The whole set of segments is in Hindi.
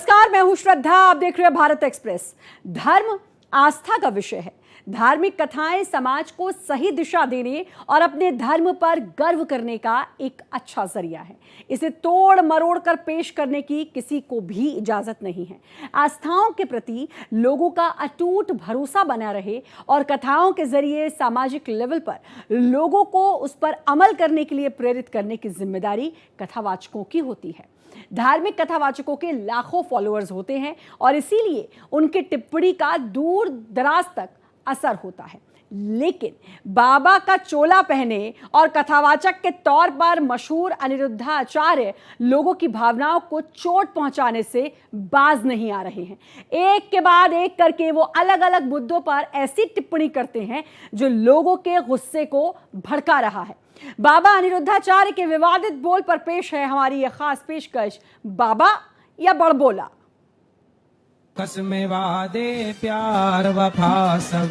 नमस्कार, मैं हूं श्रद्धा। आप देख रहे हैं भारत एक्सप्रेस। धर्म आस्था का विषय है। धार्मिक कथाएं समाज को सही दिशा देने और अपने धर्म पर गर्व करने का एक अच्छा जरिया है। इसे तोड़ मरोड़ कर पेश करने की किसी को भी इजाजत नहीं है। आस्थाओं के प्रति लोगों का अटूट भरोसा बना रहे और कथाओं के जरिए सामाजिक लेवल पर लोगों को उस पर अमल करने के लिए प्रेरित करने की जिम्मेदारी कथावाचकों की होती है। धार्मिक कथावाचकों के लाखों फॉलोअर्स होते हैं और इसीलिए उनकी टिप्पणी का दूर दराज तक असर होता है। लेकिन बाबा का चोला पहने और कथावाचक के तौर पर मशहूर अनिरुद्धाचार्य लोगों की भावनाओं को चोट पहुंचाने से बाज नहीं आ रहे हैं। एक के बाद एक करके वो अलग अलग मुद्दों पर ऐसी टिप्पणी करते हैं जो लोगों के गुस्से को भड़का रहा है। बाबा अनिरुद्धाचार्य के विवादित बोल पर पेश है हमारी यह खास पेशकश, बाबा या बड़बोला। कसमें वादे प्यार वफा सब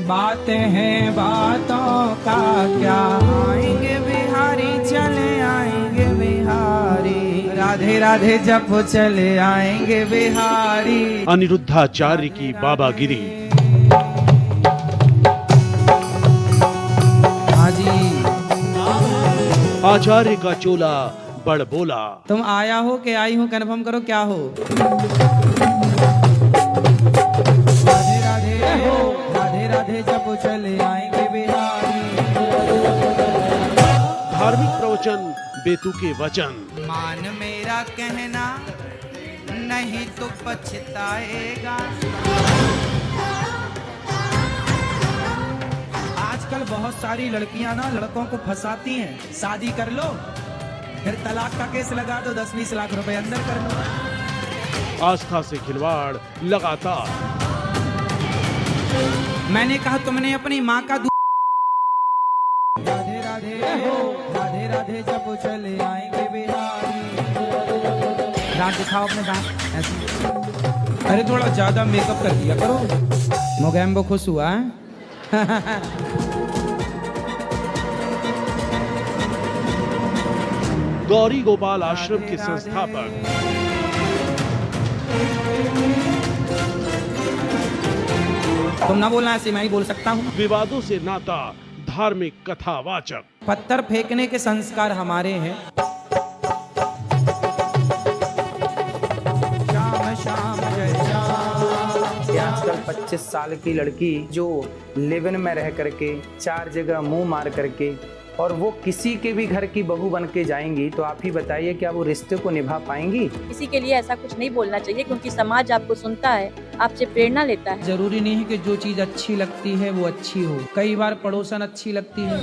बातें हैं, बातों का क्या। आएंगे बिहारी चले आएंगे बिहारी, राधे राधे जप चले आएंगे बिहारी। अनिरुद्धाचार्य की बाबागिरी। आचार्य का चोला बड़बोला। तुम आया हो कि आई हो, कन्फर्म करो क्या हो। राधे राधे हो, राधे राधे जब चले आएंगे बिहारी। धार्मिक प्रवचन, बेतुके वचन। मान मेरा कहना नहीं तो पछताएगा। आजकल बहुत सारी लड़कियां ना लड़कों को फंसाती हैं। शादी कर लो फिर तलाक का केस लगा दो, 10-20 लाख रुपए अंदर कर लो। आस्था से खिलवाड़ लगातार। मैंने कहा तुमने अपनी माँ का राधे राधे हो, राधे राधे जब चले आएंगे बिहारी। दांत दिखाओ अपने दांत ऐसे। अरे थोड़ा ज्यादा मेकअप कर दिया करो। मोगैम्बो खुश हुआ है। गौरी गोपाल आश्रम के संस्थापक तुम ना बोलना, ऐसे मैं ही बोल सकता हूँ। विवादों से नाता धार्मिक कथावाचक। पत्थर फेंकने के संस्कार हमारे हैं। शाम शाम जय शाम। आजकल 25 साल की लड़की जो लिव इन में रह करके 4 जगह मुंह मार करके और वो किसी के भी घर की बहू बन के जाएंगी, तो आप ही बताइए क्या वो रिश्ते को निभा पाएंगी? किसी के लिए ऐसा कुछ नहीं बोलना चाहिए, क्योंकि समाज आपको सुनता है, आपसे प्रेरणा लेता है। जरूरी नहीं है कि जो चीज अच्छी लगती है वो अच्छी हो। कई बार पड़ोसन अच्छी लगती है।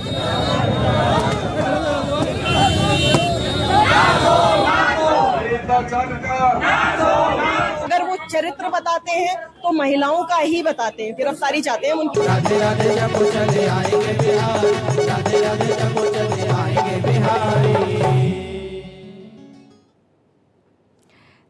अगर वो चरित्र बताते हैं तो महिलाओं का ही बताते हैं, गिरफ्तारी चाहते हैं उनकी। राधे राधे जब चले आएंगे बिहार, राधे राधे जब चले आएंगे बिहारी।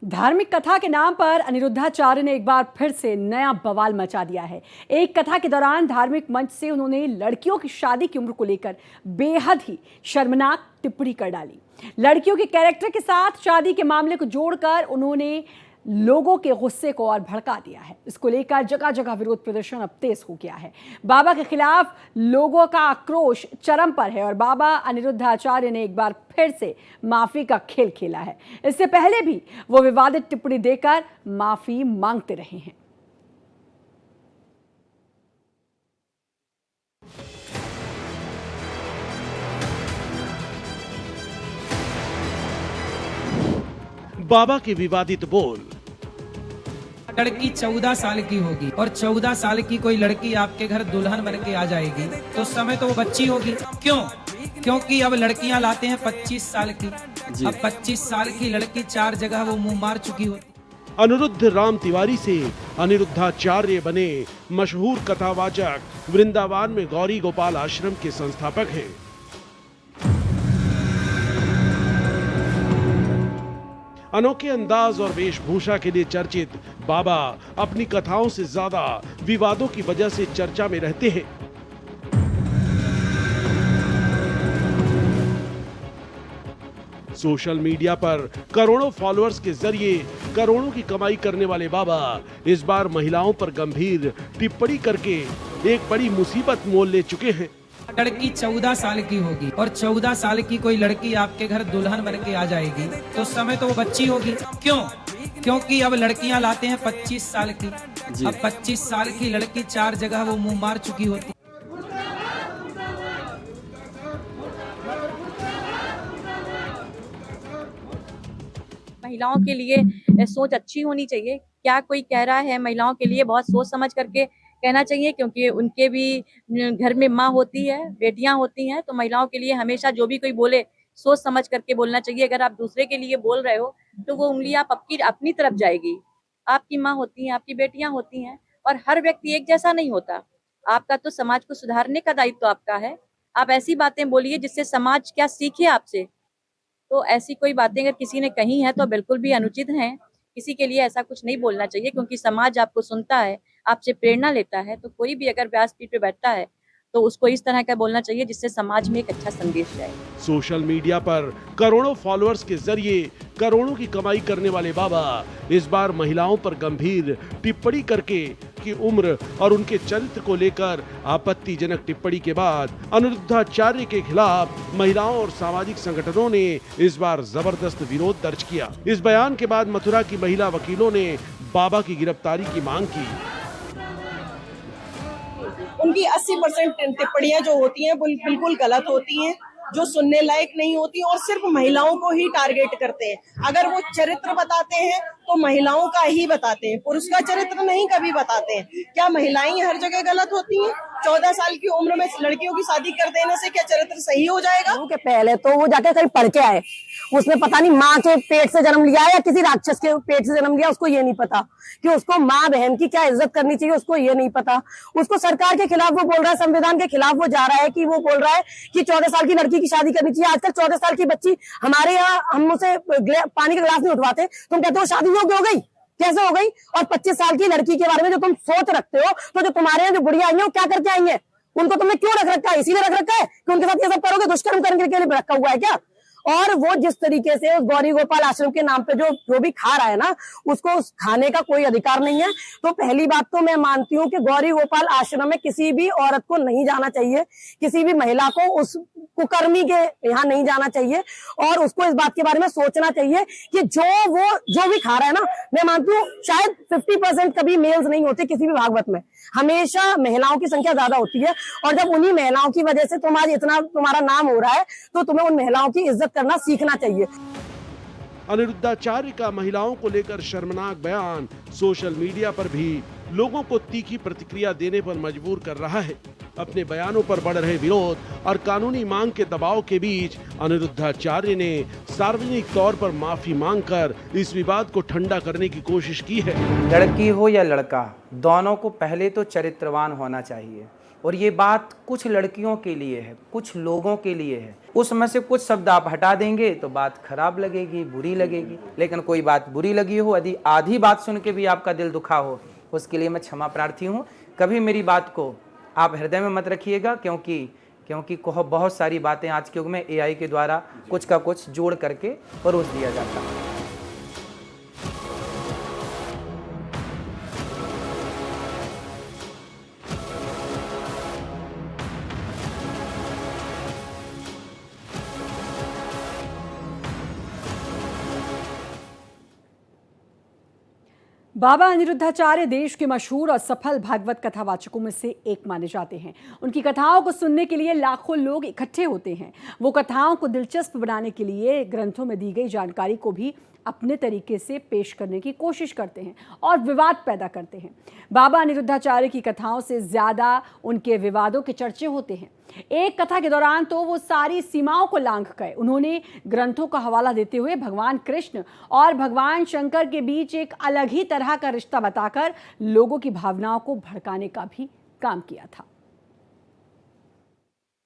धार्मिक कथा के नाम पर अनिरुद्धाचार्य ने एक बार फिर से नया बवाल मचा दिया है। एक कथा के दौरान धार्मिक मंच से उन्होंने लड़कियों की शादी की उम्र को लेकर बेहद ही शर्मनाक टिप्पणी कर डाली। लड़कियों के कैरेक्टर के साथ शादी के मामले को जोड़कर उन्होंने लोगों के गुस्से को और भड़का दिया है। इसको लेकर जगह जगह विरोध प्रदर्शन अब तेज हो गया है। बाबा के खिलाफ लोगों का आक्रोश चरम पर है और बाबा अनिरुद्धाचार्य ने एक बार फिर से माफी का खेल खेला है। इससे पहले भी वो विवादित टिप्पणी देकर माफी मांगते रहे हैं। बाबा के विवादित बोल। लड़की 14 साल की होगी और 14 साल की कोई लड़की आपके घर दुल्हन बन के आ जाएगी तो उस समय तो वो बच्ची होगी। क्यों? क्योंकि अब लड़कियां लाते हैं 25 साल की। अब 25 साल की लड़की 4 जगह वो मुंह मार चुकी होती। अनिरुद्ध राम तिवारी से अनिरुद्धाचार्य बने मशहूर कथावाचक वृंदावन में गौरी गोपाल आश्रम के संस्थापक हैं। अनोखे अंदाज और वेशभूषा के लिए चर्चित बाबा अपनी कथाओं से ज्यादा विवादों की वजह से चर्चा में रहते हैं। सोशल मीडिया पर करोड़ों फॉलोअर्स के जरिए करोड़ों की कमाई करने वाले बाबा इस बार महिलाओं पर गंभीर टिप्पणी करके एक बड़ी मुसीबत मोल ले चुके हैं। लड़की 14 साल की होगी और 14 साल की कोई लड़की आपके घर दुल्हन बन के आ जाएगी तो उस समय तो वो बच्ची होगी। क्यों? क्योंकि अब लड़कियां लाते हैं 25 साल की। अब 25 साल की लड़की 4 जगह वो मुंह मार चुकी होती। महिलाओं के लिए सोच अच्छी होनी चाहिए। क्या कोई कह रहा है, महिलाओं के लिए बहुत सोच समझ करके कहना चाहिए, क्योंकि उनके भी घर में माँ होती है, बेटियां होती हैं। तो महिलाओं के लिए हमेशा जो भी कोई बोले सोच समझ करके बोलना चाहिए। अगर आप दूसरे के लिए बोल रहे हो तो वो उंगली आप अपनी तरफ जाएगी। आपकी माँ होती हैं, आपकी बेटियां होती हैं, और हर व्यक्ति एक जैसा नहीं होता। आपका तो समाज को सुधारने का दायित्व आपका है। आप ऐसी बातें बोलिए जिससे समाज क्या सीखे आपसे। तो ऐसी कोई बातें अगर किसी ने कही हैं तो बिल्कुल भी अनुचित हैं। किसी के लिए ऐसा कुछ नहीं बोलना चाहिए, क्योंकि समाज आपको सुनता है, आपसे प्रेरणा लेता है। तो कोई भी अगर व्यासपीठ पे बैठता है तो उसको इस तरह का बोलना चाहिए जिससे समाज में एक अच्छा संदेश जाए। सोशल मीडिया पर करोड़ों फॉलोअर्स के जरिए करोड़ों की कमाई करने वाले बाबा इस बार महिलाओं पर गंभीर टिप्पणी करके की उम्र और उनके चरित्र को लेकर आपत्तिजनक टिप्पणी के बाद अनिरुद्धाचार्य के खिलाफ महिलाओं और सामाजिक संगठनों ने इस बार जबरदस्त विरोध दर्ज किया। इस बयान के बाद मथुरा की महिला वकीलों ने बाबा की गिरफ्तारी की मांग की। उनकी 80% टिप्पणियां जो होती हैं बिल्कुल गलत होती हैं, जो सुनने लायक नहीं होती, और सिर्फ महिलाओं को ही टारगेट करते हैं। अगर वो चरित्र बताते हैं तो महिलाओं का ही बताते हैं, पुरुष का चरित्र नहीं कभी बताते हैं। क्या महिलाएं हर जगह गलत होती हैं? 14 साल की उम्र में लड़कियों की शादी कर देने से क्या चरित्र सही हो जाएगा? के पहले तो वो जाके कहीं पढ़ के आए, उसने पता नहीं माँ के पेट से जन्म लिया है या किसी राक्षस के पेट से जन्म लिया, उसको ये नहीं पता कि उसको माँ बहन की क्या इज्जत करनी चाहिए, उसको ये नहीं पता। उसको सरकार के खिलाफ वो बोल रहा है, संविधान के खिलाफ वो जा रहा है कि वो बोल रहा है कि 14 साल की लड़की की शादी करनी चाहिए। आजकल 14 साल की बच्ची हमारे यहाँ हम उसे पानी का गिलास नहीं उठवाते, तुम कहते हो शादी योग्य हो गई, कैसे हो गई? और 25 साल की लड़की के बारे में जो तुम सोच रखते हो, तो जो तुम्हारे यहाँ जो बुढ़िया आई है वो क्या करके आई है? उनको तुमने क्यों रख रखा है? इसीलिए रख रखा है कि उनके साथ ये सब करोगे, दुष्कर्म करने के लिए रखा हुआ है क्या? और वो जिस तरीके से उस गौरी गोपाल आश्रम के नाम पे जो भी खा रहा है ना, उसको उस खाने का कोई अधिकार नहीं है। तो पहली बात तो मैं मानती हूँ कि गौरी गोपाल आश्रम में किसी भी औरत को नहीं जाना चाहिए, किसी भी महिला को उस कुकर्मी के यहाँ नहीं जाना चाहिए, और उसको इस बात के बारे में सोचना चाहिए कि जो भी खा रहा है ना, मैं मानती हूँ शायद 50% कभी मेल्स नहीं होते किसी भी भागवत में, हमेशा महिलाओं की संख्या ज्यादा होती है। और जब उन्हीं महिलाओं की वजह से तुम आज इतना तुम्हारा नाम हो रहा है, तो तुम्हें उन महिलाओं की इज्जत करना सीखना चाहिए। अनिरुद्धाचार्य का महिलाओं को लेकर शर्मनाक बयान सोशल मीडिया पर भी लोगों को तीखी प्रतिक्रिया देने पर मजबूर कर रहा है। अपने बयानों पर बढ़ रहे विरोध और कानूनी मांग के दबाव के बीच अनिरुद्धाचार्य ने सार्वजनिक तौर पर माफी मांगकर इस विवाद को ठंडा करने की कोशिश की है। लड़की हो या लड़का, दोनों को पहले तो चरित्रवान होना चाहिए। और ये बात कुछ लड़कियों के लिए है, कुछ लोगों के लिए है। उसमें से कुछ शब्द आप हटा देंगे तो बात खराब लगेगी, बुरी लगेगी। लेकिन कोई बात बुरी लगी हो, यदि आधी बात सुन के भी आपका दिल दुखा हो, उसके लिए मैं क्षमा प्रार्थी हूँ। कभी मेरी बात को आप हृदय में मत रखिएगा, क्योंकि बहुत सारी बातें आज के युग में AI के द्वारा कुछ का कुछ जोड़ करके परोस दिया जाता है। बाबा अनिरुद्धाचार्य देश के मशहूर और सफल भागवत कथावाचकों में से एक माने जाते हैं। उनकी कथाओं को सुनने के लिए लाखों लोग इकट्ठे होते हैं। वो कथाओं को दिलचस्प बनाने के लिए ग्रंथों में दी गई जानकारी को भी अपने तरीके से पेश करने की कोशिश करते हैं और विवाद पैदा करते हैं। बाबा अनिरुद्धाचार्य की कथाओं से ज़्यादा उनके विवादों के चर्चे होते हैं। एक कथा के दौरान तो वो सारी सीमाओं को लांघ गए। उन्होंने ग्रंथों का हवाला देते हुए भगवान कृष्ण और भगवान शंकर के बीच एक अलग ही तरह का रिश्ता बताकर लोगों की भावनाओं को भड़काने का भी काम किया था।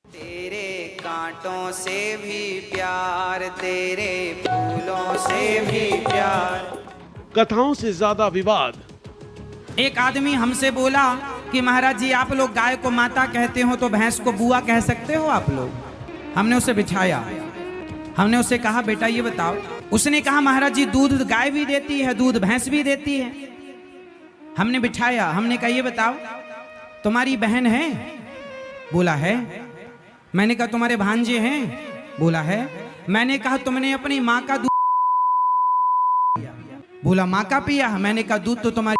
तेरे कांटों से भी प्यार, तेरे फूलों से भी प्यार। कथाओं से ज्यादा विवाद। एक आदमी हमसे बोला कि महाराज जी, आप लोग गाय को माता कहते हो तो भैंस को बुआ कह सकते हो आप लोग? हमने उसे बिठाया, हमने उससे कहा बेटा ये बताओ, उसने कहा महाराज जी दूध गाय भी देती है, दूध भैंस भी देती है। हमने बिठाया, हमने कहा ये बताओ तुम्हारी बहन है? बोला है। मैंने कहा तुम्हारे भांजे हैं? बोला है। मैंने कहा तुमने अपनी माँ का दूध? बोला माँ का पिया। मैंने कहा दूध तो तुम्हारी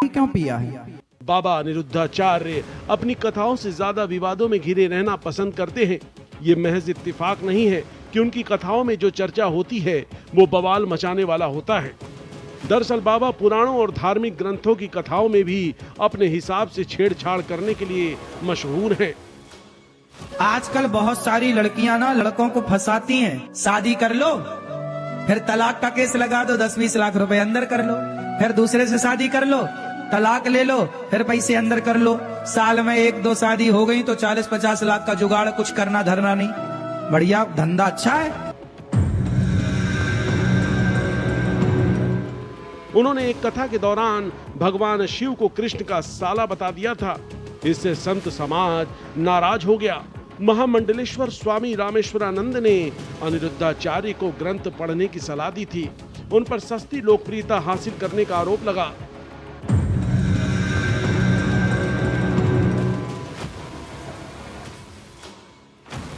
क्यों पिया है? बाबा अनिरुद्धाचार्य अपनी कथाओं से ज्यादा विवादों में घिरे रहना पसंद करते हैं। ये महज इत्तेफाक नहीं है कि उनकी कथाओं में जो चर्चा होती है वो बवाल मचाने वाला होता है। दरअसल बाबा पुराणों और धार्मिक ग्रंथों की कथाओं में भी अपने हिसाब से छेड़छाड़ करने के लिए मशहूर हैं। आजकल बहुत सारी लड़कियां ना लड़कों को फंसाती हैं। शादी कर लो, फिर तलाक का केस लगा दो, 10-20 लाख रुपए अंदर कर लो, फिर दूसरे से शादी कर लो, तलाक ले लो, फिर पैसे अंदर कर लो। साल में 1-2 शादी हो गई तो 40-50 लाख का जुगाड़, कुछ करना धरना नहीं। बढ़िया धंधा, अच्छा है। उन्होंने एक कथा के दौरान भगवान शिव को कृष्ण का साला बता दिया था। इससे संत समाज नाराज हो गया। महामंडलेश्वर स्वामी रामेश्वरानंद ने अनिरुद्धाचार्य को ग्रंथ पढ़ने की सलाह दी थी। उन पर सस्ती लोकप्रियता हासिल करने का आरोप लगा।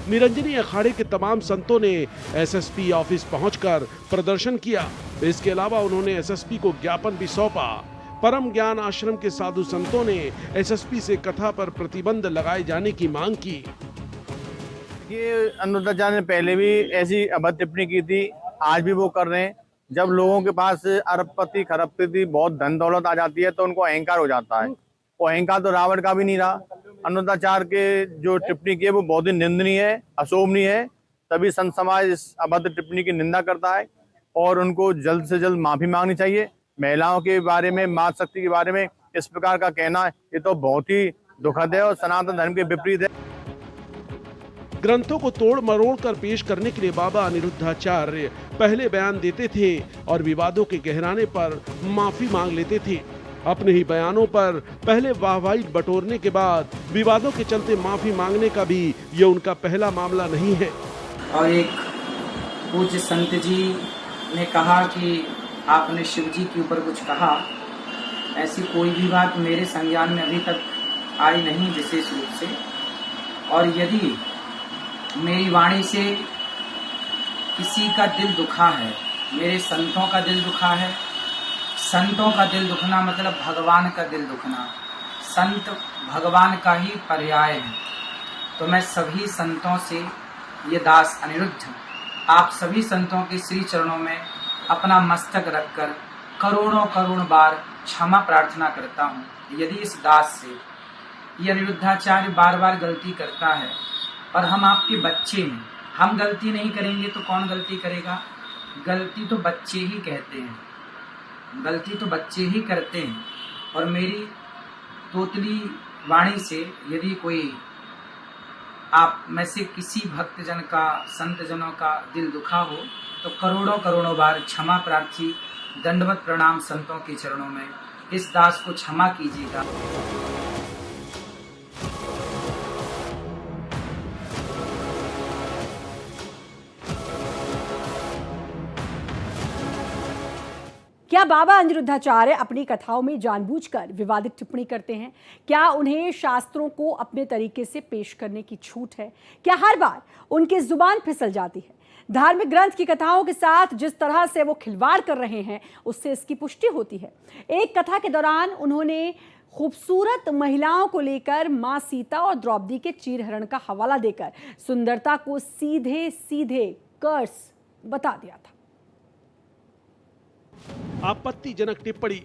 निरंजनी अखाड़े के तमाम संतों ने एसएसपी ऑफिस पहुंचकर प्रदर्शन किया। इसके अलावा उन्होंने एसएसपी को ज्ञापन भी सौंपा। परम ज्ञान आश्रम के साधु संतों ने एसएसपी से कथा पर प्रतिबंध लगाए जाने की मांग की। ये अनिरुद्धाचार्य ने पहले भी ऐसी अभद्र टिप्पणी की थी, आज भी वो कर रहे हैं। जब लोगों के पास अरबपति खरबपति बहुत धन दौलत आ जाती है तो उनको अहंकार हो जाता है। वो अहंकार तो रावण का भी नहीं रहा। अनिरुद्धाचार्य के जो टिप्पणी की है वो बहुत ही निंदनीय है, अशोभनीय है। तभी संत समाज इस अभद्र टिप्पणी की निंदा करता है और उनको जल्द से जल्द माफी मांगनी चाहिए। महिलाओं के बारे में, मातृ शक्ति के बारे में इस प्रकार का कहना ये तो बहुत ही दुखद है और सनातन धर्म के विपरीत है। ग्रंथों को तोड़ मरोड़ कर पेश करने के लिए बाबा अनिरुद्धाचार्य पहले बयान देते थे और विवादों के गहराने पर माफी मांग लेते थे। अपने ही बयानों पर पहले वाहवाही बटोरने के बाद विवादों के चलते माफी मांगने का भी ये उनका पहला मामला नहीं है। और एक पूज्य संत जी ने कहा कि आपने शिव जी के ऊपर कुछ कहा, ऐसी कोई भी बात मेरे संज्ञान में अभी तक आई नहीं विशेष रूप से। और यदि मेरी वाणी से किसी का दिल दुखा है, मेरे संतों का दिल दुखा है, संतों का दिल दुखना मतलब भगवान का दिल दुखना, संत भगवान का ही पर्याय है, तो मैं सभी संतों से ये दास अनिरुद्ध आप सभी संतों के श्री चरणों में अपना मस्तक रखकर करोड़ों करोड़ बार क्षमा प्रार्थना करता हूँ। यदि इस दास से ये अनिरुद्धाचार्य बार बार गलती करता है और हम आपके बच्चे हैं, हम गलती नहीं करेंगे तो कौन गलती करेगा? गलती तो बच्चे ही कहते हैं, गलती तो बच्चे ही करते हैं। और मेरी तोतली वाणी से यदि कोई आप में से किसी भक्तजन का, संत जनों का दिल दुखा हो तो करोड़ों करोड़ों बार क्षमा प्रार्थी दंडवत प्रणाम संतों के चरणों में इस दास को क्षमा कीजिएगा। क्या बाबा अनिरुद्धाचार्य अपनी कथाओं में जानबूझकर विवादित टिप्पणी करते हैं? क्या उन्हें शास्त्रों को अपने तरीके से पेश करने की छूट है? क्या हर बार उनकी जुबान फिसल जाती है? धार्मिक ग्रंथ की कथाओं के साथ जिस तरह से वो खिलवाड़ कर रहे हैं उससे इसकी पुष्टि होती है। एक कथा के दौरान उन्होंने खूबसूरत महिलाओं को लेकर मां सीता और द्रौपदी के चीरहरण का हवाला देकर सुंदरता को सीधे सीधे कर्स बता दिया था। आपत्तिजनक टिप्पणी।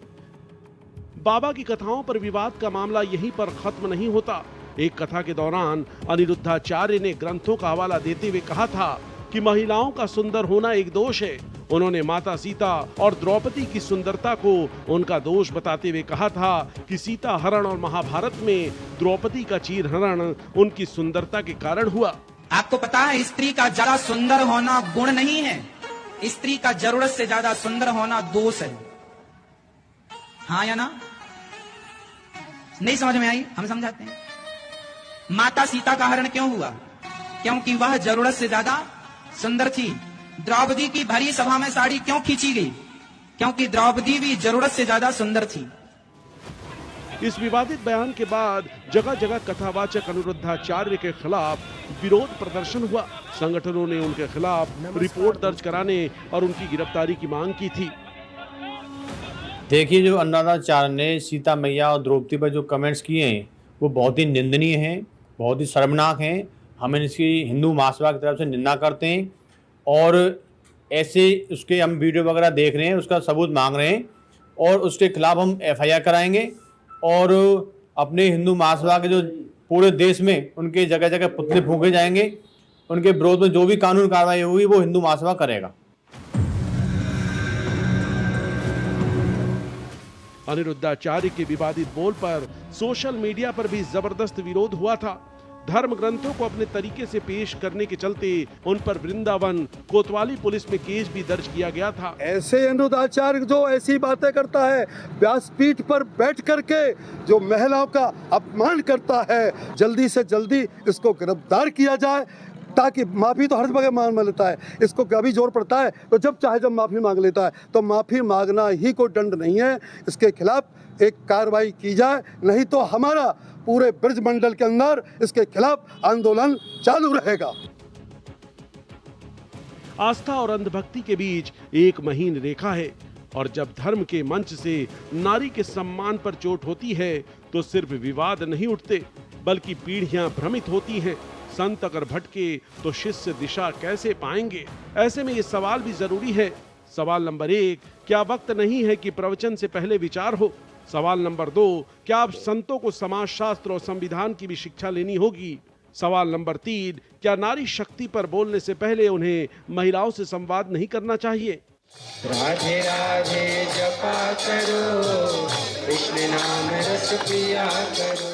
बाबा की कथाओं पर विवाद का मामला यहीं पर खत्म नहीं होता। एक कथा के दौरान अनिरुद्धाचार्य ने ग्रंथों का हवाला देते हुए कहा था कि महिलाओं का सुंदर होना एक दोष है। उन्होंने माता सीता और द्रौपदी की सुंदरता को उनका दोष बताते हुए कहा था कि सीता हरण और महाभारत में द्रौपदी का चीर हरण उनकी सुंदरता के कारण हुआ। आपको पता है स्त्री का ज्यादा सुंदर होना गुण नहीं है, स्त्री का जरूरत से ज्यादा सुंदर होना दोष है। हाँ या ना? नहीं समझ में आई? हम समझाते हैं। माता सीता का हरण क्यों हुआ? क्योंकि वह जरूरत से ज्यादा सुंदर थी। द्रौपदी की भरी सभा में साड़ी क्यों खींची गई? क्योंकि द्रौपदी भी जरूरत से ज्यादा सुंदर थी। इस विवादित बयान के बाद जगह जगह कथावाचक अनिरुद्धाचार्य के खिलाफ विरोध प्रदर्शन हुआ। संगठनों ने उनके खिलाफ रिपोर्ट दर्ज कराने और उनकी गिरफ्तारी की मांग की थी। देखिए, जो अनिरुद्धाचार्य ने सीता मैया और द्रौपदी पर जो कमेंट्स किए हैं वो बहुत ही निंदनीय हैं, बहुत ही शर्मनाक हैं। हम इसकी हिंदू महासभा की तरफ से निंदा करते हैं और ऐसे उसके हम वीडियो वगैरह देख रहे हैं, उसका सबूत मांग रहे हैं और उसके खिलाफ हम FIR कराएंगे और अपने हिंदू महासभा के जो पूरे देश में उनके जगह जगह पुतले फूंके जाएंगे। उनके विरोध में जो भी कानून कार्रवाई होगी वो हिंदू महासभा करेगा। अनिरुद्धाचार्य के विवादित बोल पर सोशल मीडिया पर भी जबरदस्त विरोध हुआ था। धर्म ग्रंथों को अपने तरीके से पेश करने के चलते उन पर वृंदावन कोतवाली पुलिस में केस भी दर्ज किया गया था। ऐसे अनिरुद्धाचार्य जो ऐसी बातें करता है, व्यासपीठ पर बैठ करके जो महिलाओं का अपमान करता है, जल्दी से जल्दी इसको गिरफ्तार किया जाए ताकि माफी तो हर जगह मांग लेता है, इसको कभी जोर पड़ता है तो जब माफी मांग लेता है, तो माफी मांगना ही कोई दंड नहीं है। इसके खिलाफ एक कार्रवाई की जाए, नहीं तो हमारा पूरे ब्रज मंडल के अंदर इसके खिलाफ आंदोलन चालू रहेगा। आस्था और अंधभक्ति के बीच एक महीन रेखा है और जब धर्म के मंच से नारी के सम्मान पर चोट होती है तो सिर्फ विवाद नहीं उठते बल्कि पीढ़ियां भ्रमित होती हैं। संत अगर भटके तो शिष्य दिशा कैसे पाएंगे? ऐसे में ये सवाल भी जरूरी है। सवाल नंबर 1, क्या वक्त नहीं है कि प्रवचन से पहले विचार हो? सवाल नंबर 2, क्या अब संतों को समाज शास्त्र और संविधान की भी शिक्षा लेनी होगी? सवाल नंबर 3, क्या नारी शक्ति पर बोलने से पहले उन्हें महिलाओं से संवाद नहीं करना चाहिए? राधे राधे जपा करो, कृष्ण नाम रस पिया करो।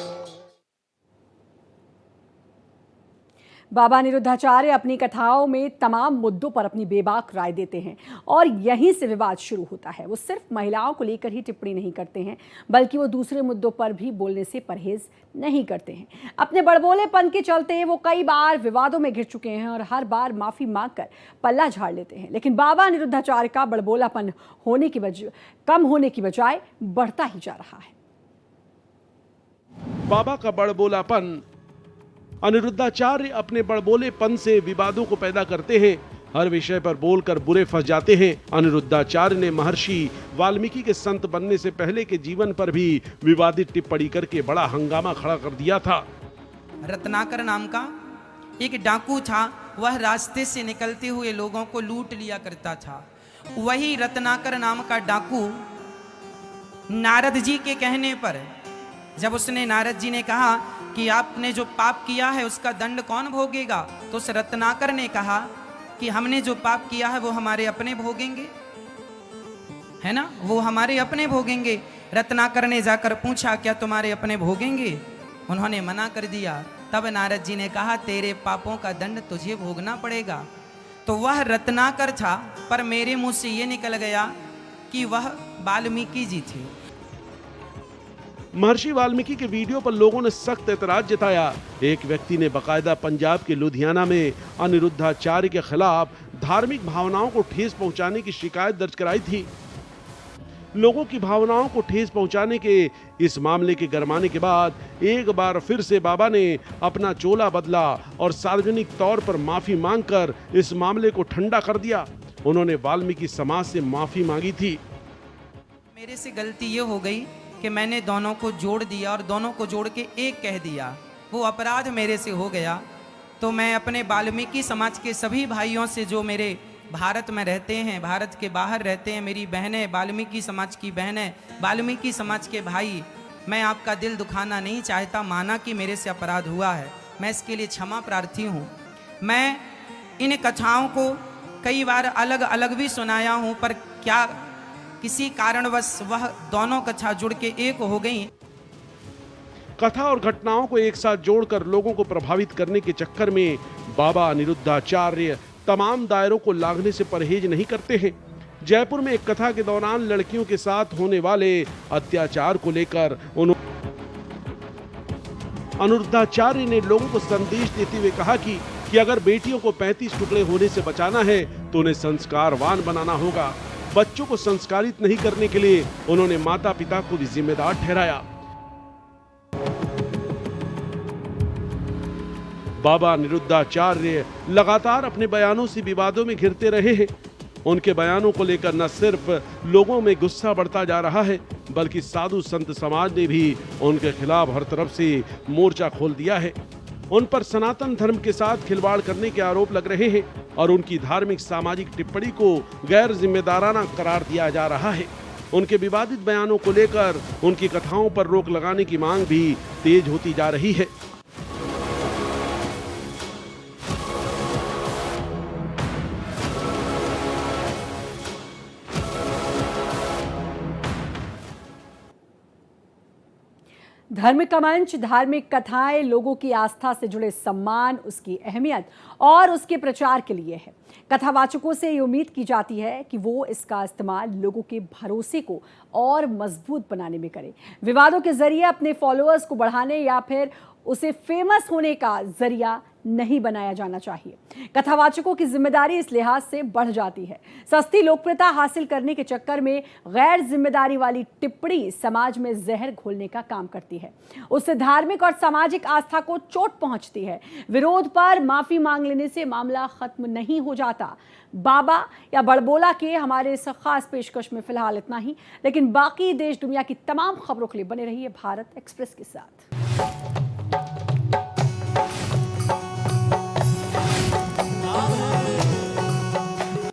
बाबा अनिरुद्धाचार्य अपनी कथाओं में तमाम मुद्दों पर अपनी बेबाक राय देते हैं और यहीं से विवाद शुरू होता है। वो सिर्फ महिलाओं को लेकर ही टिप्पणी नहीं करते हैं बल्कि वो दूसरे मुद्दों पर भी बोलने से परहेज नहीं करते हैं। अपने बड़बोलेपन के चलते वो कई बार विवादों में घिर चुके हैं और हर बार माफी मांगकर पल्ला झाड़ लेते हैं। लेकिन बाबा अनिरुद्धाचार्य का बड़बोलापन कम होने की बजाय बढ़ता ही जा रहा है। बाबा का बड़बोलापन। अनिरुद्धाचार्य अपने बड़बोलेपन से विवादों को पैदा करते हैं, हर विषय पर बोलकर बुरे फंस जाते हैं। अनिरुद्धाचार्य ने महर्षि वाल्मीकि के संत बनने से पहले के जीवन पर भी विवादित टिप्पणी करके बड़ा हंगामा खड़ा कर दिया था। रत्नाकर नाम का एक डाकू था, वह रास्ते से निकलते हुए लोगों को लूट लिया करता था। वही रत्नाकर नाम का डाकू नारद जी के कहने पर, जब उसने नारद जी ने कहा कि आपने जो पाप किया है उसका दंड कौन भोगेगा, तो उस रत्नाकर ने कहा कि हमने जो पाप किया है वो हमारे अपने भोगेंगे, है ना, वो हमारे अपने भोगेंगे। रत्नाकर ने जाकर पूछा क्या तुम्हारे अपने भोगेंगे? उन्होंने मना कर दिया। तब नारद जी ने कहा तेरे पापों का दंड तुझे भोगना पड़ेगा। तो वह रत्नाकर था, पर मेरे मुंह से ये निकल गया कि वह वाल्मीकि जी थे। महर्षि वाल्मीकि के वीडियो पर लोगों ने सख्त एतराज जताया। एक व्यक्ति ने बकायदा पंजाब के लुधियाना में अनिरुद्धाचार्य के खिलाफ धार्मिक भावनाओं को ठेस पहुंचाने की शिकायत दर्ज कराई थी। लोगों की भावनाओं को ठेस पहुंचाने के इस मामले के गरमाने के बाद एक बार फिर से बाबा ने अपना चोला बदला और सार्वजनिक तौर पर माफी मांगकर इस मामले को ठंडा कर दिया। उन्होंने वाल्मीकि समाज से माफी मांगी थी। मेरे से गलती ये हो गई कि मैंने दोनों को जोड़ दिया और दोनों को जोड़ के एक कह दिया, वो अपराध मेरे से हो गया। तो मैं अपने वाल्मीकि समाज के सभी भाइयों से जो मेरे भारत में रहते हैं, भारत के बाहर रहते हैं, मेरी बहनें, वाल्मीकि समाज की बहनें, वाल्मीकि समाज के भाई, मैं आपका दिल दुखाना नहीं चाहता। माना कि मेरे से अपराध हुआ है, मैं इसके लिए क्षमा प्रार्थी हूँ। मैं इन कथाओं को कई बार अलग अलग भी सुनाया हूँ, पर क्या किसी कारणवश वह दोनों कथा जुड़ के एक हो गई। कथा और घटनाओं को एक साथ जोड़कर लोगों को प्रभावित करने के चक्कर में बाबा अनिरुद्धाचार्य तमाम दायरों को लांघने से परहेज नहीं करते हैं। जयपुर में एक कथा के दौरान लड़कियों के साथ होने वाले अत्याचार को लेकर अनिरुद्धाचार्य ने लोगों को संदेश देते हुए कहा कि कि अगर बेटियों को 35 टुकड़े होने से बचाना है तो उन्हें संस्कारवान बनाना होगा। बच्चों को संस्कारित नहीं करने के लिए उन्होंने माता पिता को भी जिम्मेदार ठहराया। बाबा निरुद्धाचार्य लगातार अपने बयानों से विवादों में घिरते रहे हैं। उनके बयानों को लेकर न सिर्फ लोगों में गुस्सा बढ़ता जा रहा है, बल्कि साधु संत समाज ने भी उनके खिलाफ हर तरफ से मोर्चा खोल दिया है। उन पर सनातन धर्म के साथ खिलवाड़ करने के आरोप लग रहे हैं और उनकी धार्मिक सामाजिक टिप्पणी को गैर जिम्मेदाराना करार दिया जा रहा है। उनके विवादित बयानों को लेकर उनकी कथाओं पर रोक लगाने की मांग भी तेज होती जा रही है। धर्म का मंच धार्मिक कथाएं लोगों की आस्था से जुड़े सम्मान, उसकी अहमियत और उसके प्रचार के लिए है। कथावाचकों से ये उम्मीद की जाती है कि वो इसका इस्तेमाल लोगों के भरोसे को और मजबूत बनाने में करें, विवादों के जरिए अपने फॉलोअर्स को बढ़ाने या फिर उसे फेमस होने का जरिया नहीं बनाया जाना चाहिए। कथावाचकों की जिम्मेदारी इस लिहाज से बढ़ जाती है। सस्ती लोकप्रियता हासिल करने के चक्कर में गैर जिम्मेदारी वाली टिप्पणी समाज में जहर घोलने का काम करती है। उससे धार्मिक और सामाजिक आस्था को चोट पहुंचती है। विरोध पर माफी मांग लेने से मामला खत्म नहीं हो जाता। बाबा या बड़बोला के हमारे इस खास पेशकश में फिलहाल इतना ही, लेकिन बाकी देश दुनिया की तमाम खबरों के लिए बने रहिए भारत एक्सप्रेस के साथ।